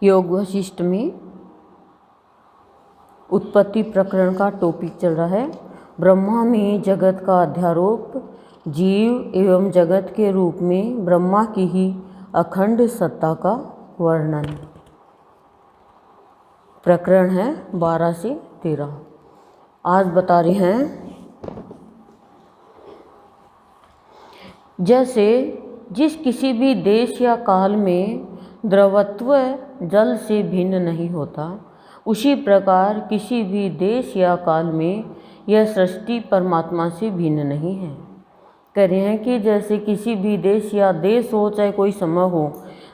योग वशिष्ठ में उत्पत्ति प्रकरण का टॉपिक चल रहा है। ब्रह्मा में जगत का अध्यारोप, जीव एवं जगत के रूप में ब्रह्मा की ही अखंड सत्ता का वर्णन। प्रकरण है 12 से 13। आज बता रहे हैं जैसे जिस किसी भी देश या काल में द्रवत्व जल से भिन्न नहीं होता, उसी प्रकार किसी भी देश या काल में यह सृष्टि परमात्मा से भिन्न नहीं है। कह रहे हैं कि जैसे किसी भी देश या देश हो, चाहे कोई समय हो,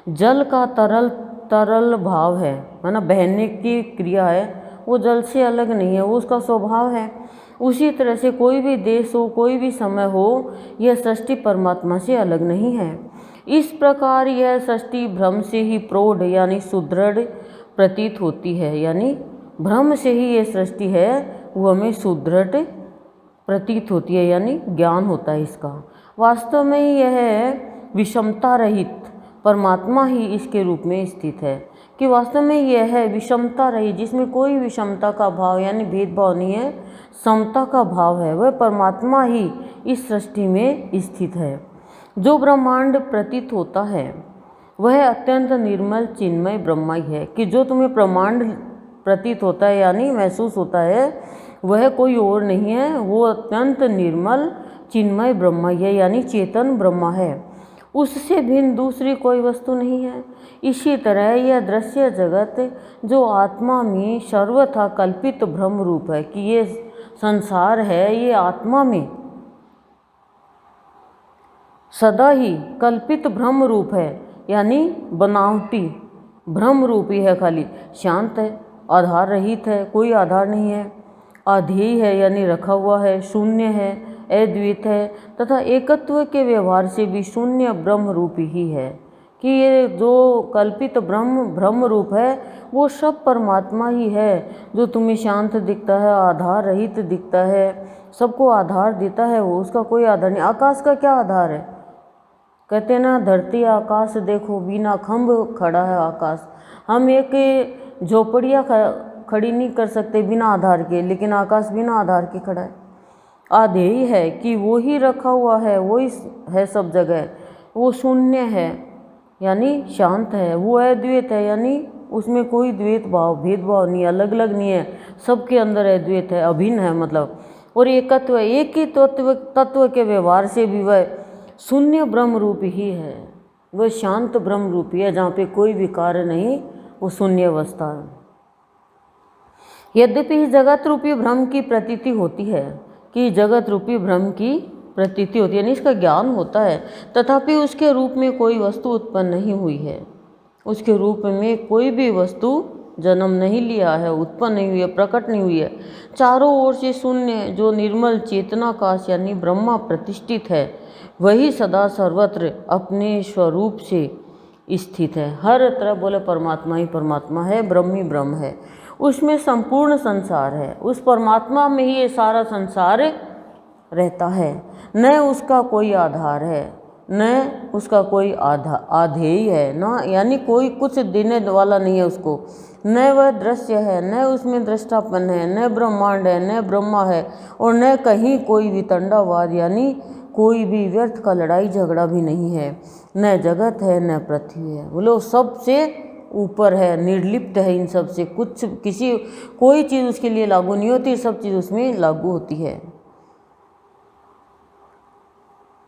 जल का तरल भाव है, माना बहने की क्रिया है, वो जल से अलग नहीं है, वो उसका स्वभाव है। उसी तरह से कोई भी देश हो, कोई भी समय हो, यह सृष्टि परमात्मा से अलग नहीं है। इस प्रकार यह सृष्टि भ्रम से ही प्रौढ़ यानी सुदृढ़ प्रतीत होती है, यानी भ्रम से ही ये सृष्टि है वो हमें सुदृढ़ प्रतीत होती है, यानी ज्ञान होता है इसका। वास्तव में यह विषमता रहित परमात्मा ही इसके रूप में स्थित है, कि वास्तव में यह है विषमता रहित, जिसमें कोई विषमता का भाव यानी भेदभाव नहीं है, समता का भाव है, वह परमात्मा ही इस सृष्टि में स्थित है। जो ब्रह्मांड प्रतीत होता है वह अत्यंत निर्मल चिन्मय ब्रह्मा ही है, कि जो तुम्हें ब्रह्मांड प्रतीत होता है यानी महसूस होता है, वह कोई और नहीं है, वो अत्यंत निर्मल चिन्मय ब्रह्मा ही है, यानी चेतन ब्रह्मा है। उससे भिन्न दूसरी कोई वस्तु नहीं है। इसी तरह यह दृश्य जगत जो आत्मा में सर्वथा कल्पित भ्रम रूप है, कि ये संसार है, ये आत्मा में सदा ही कल्पित भ्रम रूप है, यानी बनावटी भ्रम रूपी है, खाली शांत है, आधार रहित है, कोई आधार नहीं है, अधेय है यानी रखा हुआ है, शून्य है, अद्वैत है, तथा एकत्व के व्यवहार से भी शून्य ब्रह्म रूपी ही है। कि ये जो कल्पित ब्रह्म रूप है वो सब परमात्मा ही है, जो तुम्हें शांत दिखता है, आधार रहित दिखता है, सबको आधार देता है वो, उसका कोई आधार नहीं। आकाश का क्या आधार है? कहते ना, धरती आकाश देखो बिना खंभ खड़ा है आकाश। हम एक झोपड़ियाँ खड़ी नहीं कर सकते बिना आधार के, लेकिन आकाश बिना आधार के खड़ा है। आधेय है कि वो ही रखा हुआ है, वो ही है सब जगह, वो शून्य है यानी शांत है, वो अद्वैत है यानी उसमें कोई द्वैत भाव भेदभाव नहीं, अलग अलग नहीं है, सबके अंदर अद्वैत है, अभिन्न है मतलब। और एकत्व, एक ही तत्व के व्यवहार से भी वह शून्य ब्रह्म रूप ही है, वह शांत ब्रह्म रूपी है, जहाँ पे कोई विकार नहीं, वो शून्य अवस्था है। यद्यपि इस जगत रूपी भ्रम की प्रतीति होती है, कि जगत रूपी भ्रम की प्रतीति होती है, यानी इसका ज्ञान होता है, तथापि उसके रूप में कोई वस्तु उत्पन्न नहीं हुई है, उसके रूप में कोई भी वस्तु जन्म नहीं लिया है, उत्पन्न नहीं हुई है, प्रकट नहीं हुई है। चारों ओर से शून्य जो निर्मल चेतनाकाश यानी ब्रह्मा प्रतिष्ठित है, वही सदा सर्वत्र अपने स्वरूप से स्थित है। हर तरफ बोले परमात्मा ही परमात्मा है, ब्रह्म ही ब्रह्म है, उसमें संपूर्ण संसार है, उस परमात्मा में ही ये सारा संसार रहता है। न उसका कोई आधार है, न उसका कोई आधेय है, न यानी कोई कुछ देने वाला नहीं है उसको, न वह दृश्य है, न उसमें दृष्टापन है, न ब्रह्मांड है, न ब्रह्मा है, और न कहीं कोई वितंडावाद यानी कोई भी व्यर्थ का लड़ाई झगड़ा भी नहीं है, न जगत है न पृथ्वी है, बोलो सबसे ऊपर है, निर्लिप्त है इन सब से, कुछ कोई चीज़ उसके लिए लागू नहीं होती, सब चीज़ उसमें लागू होती है।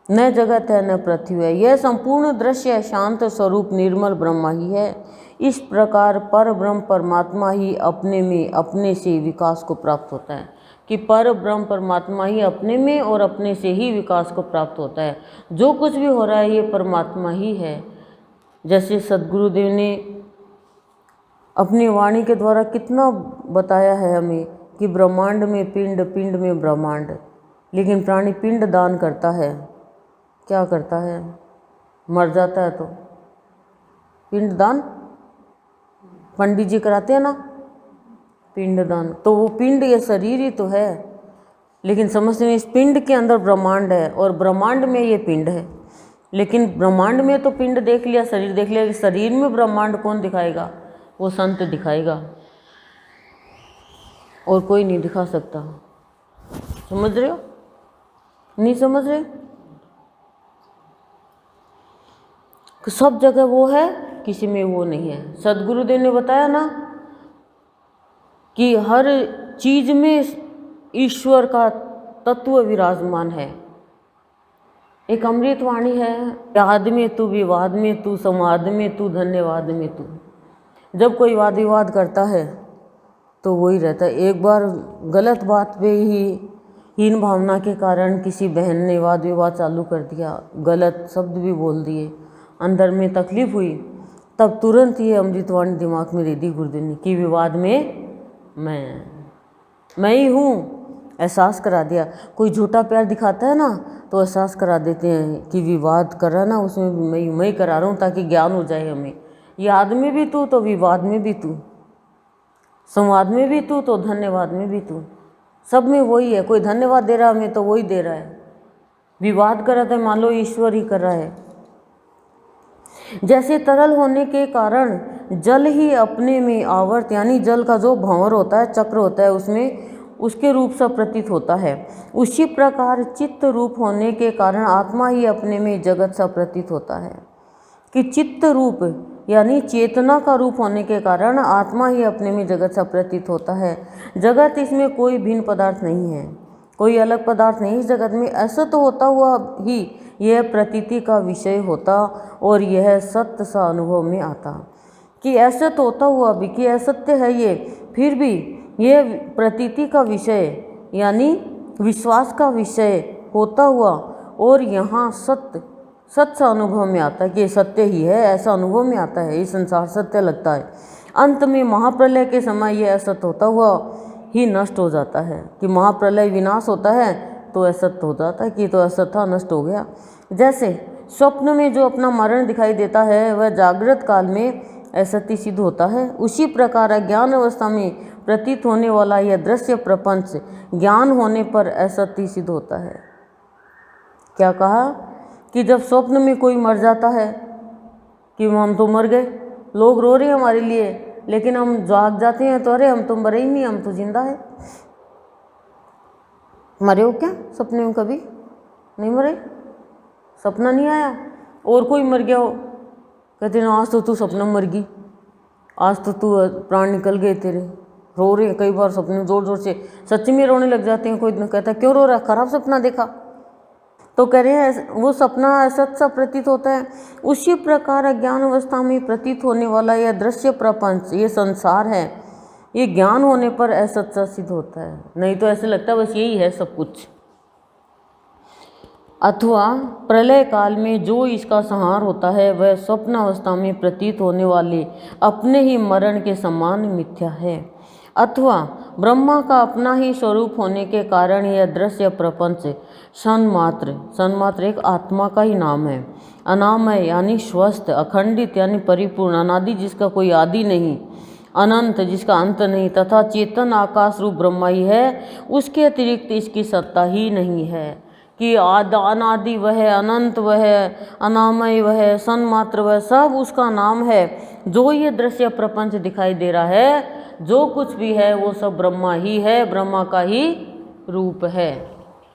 न जगत है न पृथ्वी है, यह संपूर्ण दृश्य शांत स्वरूप निर्मल ब्रह्मा ही है। इस प्रकार पर ब्रह्म परमात्मा ही अपने में अपने से विकास को प्राप्त होता है, कि पर ब्रह्म परमात्मा ही अपने में और अपने से ही विकास को प्राप्त होता है। जो कुछ भी हो रहा है ये परमात्मा ही है। जैसे सद्गुरुदेव ने अपनी वाणी के द्वारा कितना बताया है हमें, कि ब्रह्मांड में पिंड, पिंड में ब्रह्मांड, लेकिन प्राणी पिंड दान करता है, क्या करता है? मर जाता है तो पिंड दान पंडित जी कराते हैं ना, पिंड दान, तो वो पिंड ये शरीर ही तो है, लेकिन समझते हैं इस पिंड के अंदर ब्रह्मांड है और ब्रह्मांड में ये पिंड है। लेकिन ब्रह्मांड में तो पिंड देख लिया, शरीर देख लिया, शरीर में ब्रह्मांड कौन दिखाएगा? वो संत दिखाएगा और कोई नहीं दिखा सकता। समझ रहे हो? नहीं समझ रहे? सब जगह वो है, किसी में वो नहीं है। सदगुरुदेव ने बताया ना कि हर चीज में ईश्वर का तत्व विराजमान है। एक अमृत वाणी है, याद में तू, विवाद में तू, संवाद में तू, धन्यवाद में तू। जब कोई वाद विवाद करता है तो वही रहता है। एक बार गलत बात पे ही हीन भावना के कारण किसी बहन ने वाद विवाद चालू कर दिया, गलत शब्द भी बोल दिए, अंदर में तकलीफ हुई, तब तुरंत ये अमृतवाणी दिमाग में दे दी गुरुदेव ने कि विवाद में मैं ही हूँ, एहसास करा दिया। कोई झूठा प्यार दिखाता है ना तो एहसास करा देते हैं कि विवाद कर रहा ना, उसमें भी मैं करा रहा हूँ, ताकि ज्ञान हो जाए हमें। याद में भी तू तो विवाद में भी तू, संवाद में भी तू तो धन्यवाद में भी तू, सब में वही है। कोई धन्यवाद दे रहा है हमें तो वही दे रहा है, विवाद कर रहा था मान लो ईश्वर ही कर रहा है। जैसे तरल होने के कारण जल ही अपने में आवर्त, यानी जल का जो भंवर होता है, चक्र होता है, उसमें उसके रूप सा प्रतीत होता है, उसी प्रकार चित्त रूप होने के कारण आत्मा ही अपने में जगत सा प्रतीत होता है। कि चित्त रूप यानी चेतना का रूप होने के कारण आत्मा ही अपने में जगत सा प्रतीत होता है। जगत, इसमें कोई भिन्न पदार्थ नहीं है, कोई अलग पदार्थ नहीं। इस जगत में ऐसा तो होता हुआ ही यह प्रतीति का विषय होता और यह सत्य सा अनुभव में आता। कि ऐसा तो होता हुआ भी कि असत्य है ये, फिर भी ये प्रतीति का विषय यानी विश्वास का विषय होता हुआ और यहाँ सत्य सा अनुभव में आता है कि ये सत्य ही है, ऐसा अनुभव में आता है, ये संसार सत्य लगता है। अंत में महाप्रलय के समय ये असत्य होता हुआ ही नष्ट हो जाता है। कि महाप्रलय विनाश होता है तो असत्य हो जाता है कि तो असत्य था, नष्ट हो गया। जैसे स्वप्न में जो अपना मरण दिखाई देता है वह जागृत काल में असत्य सिद्ध होता है, उसी प्रकार अज्ञान अवस्था में प्रतीत होने वाला यह दृश्य प्रपंच ज्ञान होने पर असत्य सिद्ध होता है। क्या कहा? कि जब स्वप्न में कोई मर जाता है कि हम तो मर गए, लोग रो रहे हैं हमारे लिए, लेकिन हम जाग जाते हैं तो अरे हम तो मरे ही नहीं, हम तो जिंदा है। मरे हो क्या सपने में? कभी नहीं मरे, सपना नहीं आया। और कोई मर गया हो, कहते हैं आज तो तू सपना मर गई, आज तो तू प्राण निकल गए तेरे, रो रहे हैं। कई बार सपने जोर जोर से सच्ची में रोने लग जाते हैं। कोई कहता है क्यों रो रहा है, खराब सपना देखा? तो कह रहे हैं वो सपना असत सा प्रतीत होता है। उसी प्रकार अज्ञान अवस्था में प्रतीत होने वाला यह दृश्य प्रपंच, ये संसार है, ये ज्ञान होने पर असत सा सिद्ध होता है। नहीं तो ऐसे लगता है बस यही है सब कुछ। अथवा प्रलय काल में जो इसका संहार होता है वह स्वप्न अवस्था में प्रतीत होने वाले अपने ही मरण के समान मिथ्या है। अथवा ब्रह्मा का अपना ही स्वरूप होने के कारण यह दृश्य प्रपंच सन्मात्र एक आत्मा का ही नाम है, अनामय यानी स्वस्थ, अखंडित यानी परिपूर्ण, अनादि जिसका कोई आदि नहीं, अनंत जिसका अंत नहीं, तथा चेतन आकाश रूप ब्रह्मा ही है, उसके अतिरिक्त इसकी सत्ता ही नहीं है। कि अनादि वह है, अनंत वह है, अनामय वह है, सन्मात्र वह, सब उसका नाम है। जो ये दृश्य प्रपंच दिखाई दे रहा है, जो कुछ भी है वो सब ब्रह्मा ही है, ब्रह्मा का ही रूप है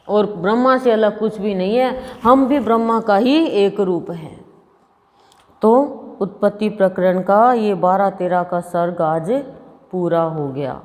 और ब्रह्मा से अलग कुछ भी नहीं है। हम भी ब्रह्मा का ही एक रूप है। तो उत्पत्ति प्रकरण का ये 12-13 का सर्ग आज पूरा हो गया।